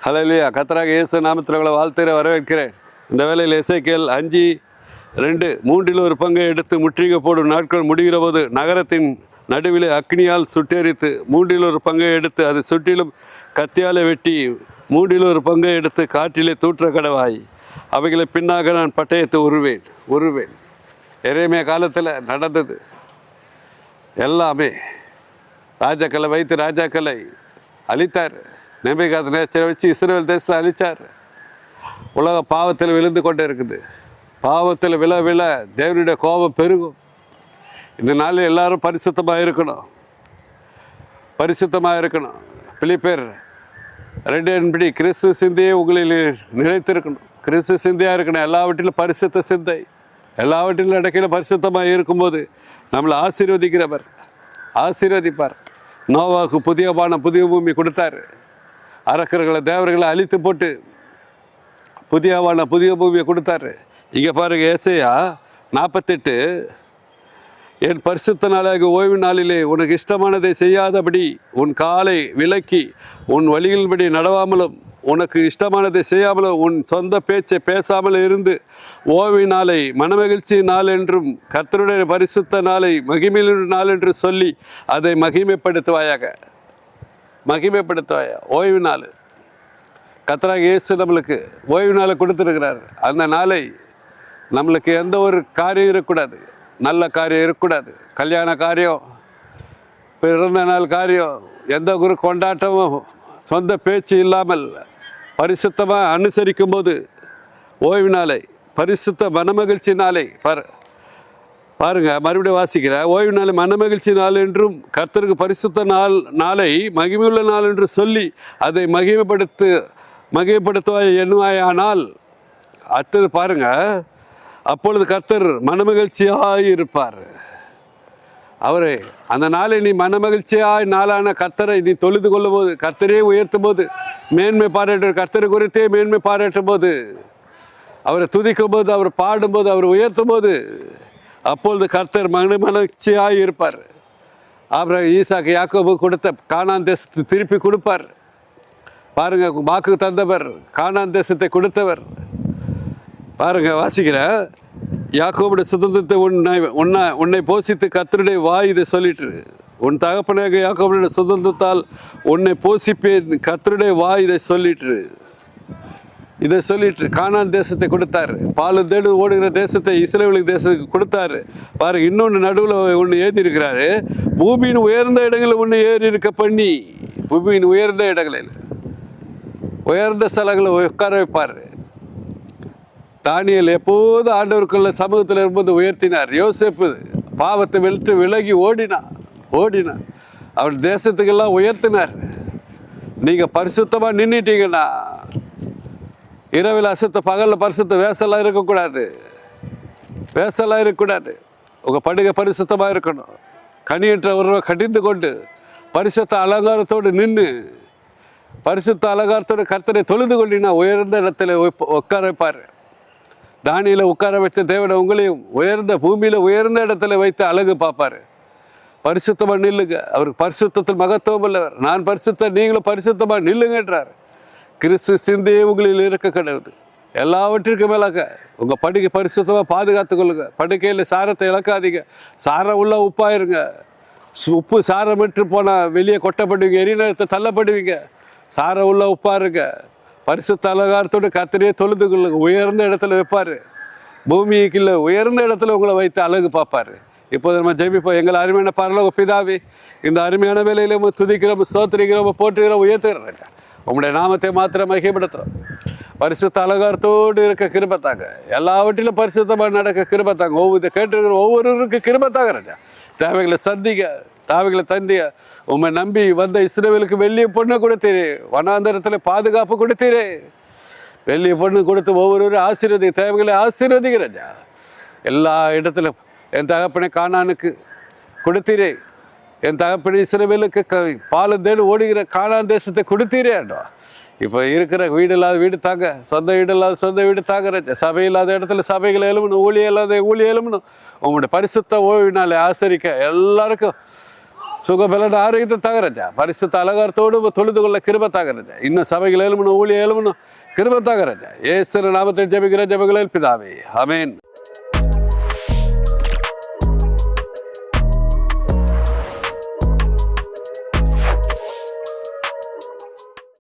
ஹல்லேலூயா. கர்த்தராக இயேசு நாமத்தில் உங்களை வாழ்த்துகிற வரவேற்கிறேன். இந்த வேளையில் எசேக்கியேல் 5:2 மூன்றில் ஒரு பங்கை எடுத்து முற்றுகை போடும் நாட்கள் முடிகிற போது நகரத்தின் நடுவிலே அக்னியால் சுட்டெரித்து மூன்றில் ஒரு பங்கை எடுத்து அது சுற்றிலும் கத்தியாலே வெட்டி மூன்றில் ஒரு பங்கை எடுத்து காற்றிலே தூற்ற கடவாய் அவைகளை பின்னாக நான் பட்டயத்தை உருவேன். எரேமியா காலத்தில் நடந்தது எல்லாமே. ராஜாக்களை வைத்து ராஜாக்களை அழித்தார். நேபுகாத்நேச்சரை வச்சு இஸ்ரவேல் தேசத்தை அழித்தார். உலக பாவத்தில் விழுந்து கொண்டே இருக்குது. பாவத்தில் விழ தேவனுடைய கோபம் பெருகும். இந்த நாளில் எல்லாரும் பரிசுத்தமாக இருக்கணும். பிலிப்பியர் 2:8 கிறிஸ்து சிந்தையே உங்களில் நிலைத்திருக்கணும். கிறிஸ்து சிந்தையாக இருக்கணும். எல்லாவற்றிலும் பரிசுத்த சிந்தை, எல்லாவற்றிலும் நடக்கையில் பரிசுத்தமாக இருக்கும்போது நம்மளை ஆசீர்வதிப்பார். நோவாவுக்கு புதிய பானம் புதிய பூமி கொடுத்தாரு. அரக்கர்களை தேவர்களை அழித்து போட்டு புதிய பூமியை கொடுத்தாரு. இங்கே பாருங்க, ஏசாயா 48 என் பரிசுத்த நாளாக ஓய்வு நாளிலே உனக்கு இஷ்டமானதை செய்யாதபடி உன் காலை விலக்கி உன் வழிகளின்படி நடவாமலும் உனக்கு இஷ்டமானதை செய்யாமலும் உன் சொந்த பேச்சை பேசாமல் இருந்து ஓய்வு நாளை மனமகிழ்ச்சி நாள் என்றும் கர்த்தருடைய பரிசுத்த நாளை மகிமையுள்ள நாள் என்று சொல்லி அதை மகிமைப்படுத்துவாயாக. ஓய்வு நாள் கர்த்தராகிய இயேசு நம்மளுக்கு ஓய்வு நாளை கொடுத்துருக்கிறார். அந்த நாளை நம்மளுக்கு எந்த ஒரு காரியம் இருக்கக்கூடாது, நல்ல காரியம் இருக்கக்கூடாது. கல்யாண காரியம், பிறந்த நாள் காரியம், எந்த ஒரு கொண்டாட்டமும் சொந்த பேச்சு இல்லாமல் பரிசுத்தமாக அனுசரிக்கும் போது ஓய்வு நாளை பரிசுத்த மனமகிழ்ச்சி நாளை பாருங்க, மறுபடியும் வாசிக்கிறேன். ஓய்வு நாளை மனமகிழ்ச்சி நாள் என்றும் கர்த்தருக்கு பரிசுத்த நாளை மகிமையுள்ள நாள் என்று சொல்லி அதை மகிமைப்படுத்துவாய் எண்ணுவாயானால் அடுத்தது பாருங்க, அப்பொழுது கர்த்தர் மனமகிழ்ச்சியாக இருப்பார். அவரே அந்த நாளை நீ மனமகிழ்ச்சியாய் நாளான கர்த்தரை நீ தொழுது கொள்ளும் போது, கர்த்தரையே உயர்த்தும் போது, மேன்மை கர்த்தரை குறித்தே மேன்மை பாராட்டும் போது, அவரை துதிக்கும் போது, அவர் பாடும்போது, அவர் உயர்த்தும் போது, அப்பொழுது கர்த்தர் மனமகிழ்ச்சியாய் இருப்பார். அப்புறம் ஈசாக்கு யாக்கோபு கொடுத்த கானான் தேசத்தை திருப்பி கொடுப்பார். பாருங்க, வாக்கு தந்தவர், கானான் தேசத்தை கொடுத்தவர். பாருங்க, வாசிக்கிறேன். யாக்கோபுடைய சுதந்திரத்தை உன்னை போஷித்து கர்த்தருடைய வாய் இதை சொல்லிட்டு, உன் தகப்பனாக யாக்கோபுடைய சுதந்திரத்தால் உன்னை போஷிப்பேன் கர்த்தருடைய வாய் இதை சொல்லிட்டு கானான் தேசத்தை கொடுத்தாரு. பாலும் தேடு ஓடுகிற தேசத்தை இஸ்ரவேலுக்கு தேசத்துக்கு கொடுத்தாரு. பாருங்க, இன்னொன்று நடுவில் ஒன்று ஏறி இருக்கிறாரு. பூமியின் உயர்ந்த இடங்களில் ஒன்று ஏறி இருக்க பண்ணி, பூமியின் உயர்ந்த இடங்களில் உயர்ந்த ஸ்தலங்களை உட்கார வைப்பார். தானியேல் எப்போது ஆண்டவருக்குள்ள சமூகத்தில் இருக்கும்போது உயர்த்தினார். யோசேப்பு பாவத்தை விட்டு விலகி ஓடினான். அவர் தேசத்துக்கெல்லாம் உயர்த்தினார். நீங்கள் பரிசுத்தமாக நின்றுட்டீங்கன்னா இரவில் அசுத்த பகலில் பரிசுத்த வேசலாம் இருக்கக்கூடாது. உங்கள் படுகை பரிசுத்தமாக இருக்கணும். கனியற்ற உறவை கடிந்து கொண்டு பரிசுத்த அலங்காரத்தோடு நின்று பரிசுத்த அலங்காரத்தோடு கர்த்தரை தொழுது கொண்டினா உயர்ந்த இடத்துல உட்கார வைப்பார். தானியேலை உட்கார வைத்த தேவனை உங்களையும் உயர்ந்த பூமியில் உயர்ந்த இடத்துல வைத்து அழகு பார்ப்பார். பரிசுத்தமாக நில்லுங்க. அவருக்கு பரிசுத்தத்தில் மகத்துவம் உள்ளவர். நான் பரிசுத்த, நீங்களும் பரிசுத்தமாக நில்லுங்கன்றார். கிறிஸ்து சிந்தையே உங்களில் இருக்க கிடையாது. எல்லாவற்றிற்கும் மேலாக உங்கள் படுகை பரிசுத்தமாக பாதுகாத்து கொள்ளுங்க. படுக்கையில் சாரத்தை இழக்காதீங்க. சாரம் உள்ள உப்பாயிருங்க. உப்பு சாரமிட்டு போனால் வெளியே கொட்டப்படுவீங்க, எரிநேரத்தை தள்ளப்படுவீங்க. சாரம் உள்ள உப்பாருங்க. பரிசுத்த அலங்காரத்தோடு கர்த்தரையே தொழுது கொள்ளுங்க. உயர்ந்த இடத்துல வைப்பார். பூமிக்கு இல்லை, உயர்ந்த இடத்துல உங்களை வைத்து அழகு பார்ப்பார். இப்போது நம்ம ஜெபிப்போம். எங்கள் அருமையான பரலோக பிதாவே, இந்த அருமையான வேலையில் துதிக்கிறோம், ஸ்தோத்திரிக்கிறோம், போற்றுகிறோம், உயர்த்துகிறோம். உங்களுடைய நாமத்தை மாத்திரம் மகிமைப்படுத்துகிறோம். பரிசுத்த அலங்காரத்தோடு இருக்க கிருபத்தாங்க. எல்லாவற்றிலும் பரிசுத்தமாக நடக்க கிருபத்தாங்க. கேட்டிருக்கிற ஒவ்வொருவருக்கு கிருபத்தாங்க. தேவைகளை சந்திக்க, தாவைகளை தந்திய உண்மை நம்பி வந்த இஸ்ரவேலுக்கு வெள்ளிய பொண்ணு கொடுத்தீரே. வனாந்தரத்தில் பாதுகாப்பு கொடுத்தீரே. வெள்ளிய பொண்ணு கொடுத்து ஒவ்வொருவரும் தேவைகளை ஆசீர்வதிக்கிறேன். எல்லா இடத்துலையும் என் தகப்பனை கானானுக்கு கொடுத்தீரே. என் தகப்பனை இஸ்ரவேலுக்கு பாலும் தேடு ஓடுகிற கானான் தேசத்தை கொடுத்தீரே. இப்போ இருக்கிற வீடு இல்லாத வீடு தாங்க, சொந்த வீடு இல்லாத சொந்த வீடு தாங்க. சபை இல்லாத இடத்துல சபைகளை எழுமணும், ஊழியம் இல்லாத ஊழியம் எழுமணும். உங்களுடைய பரிசுத்த ஓய்வினாலே ஆசரிக்க எல்லாருக்கும் சுகபலன் ஆரோக்கியத்தை தாகராஜா. பரிசுத்த அலங்காரத்தோடு தொழுது கொள்ள கிருபை தாகராஜா. இன்னும் சபைகள் எழுமணும், ஊழிய எழுமணும், கிருபை தாகராஜா. இயேசு நாமத்தில் ஜெபிக்கிற ஜெபங்களில் பிதாவே, ஆமென்.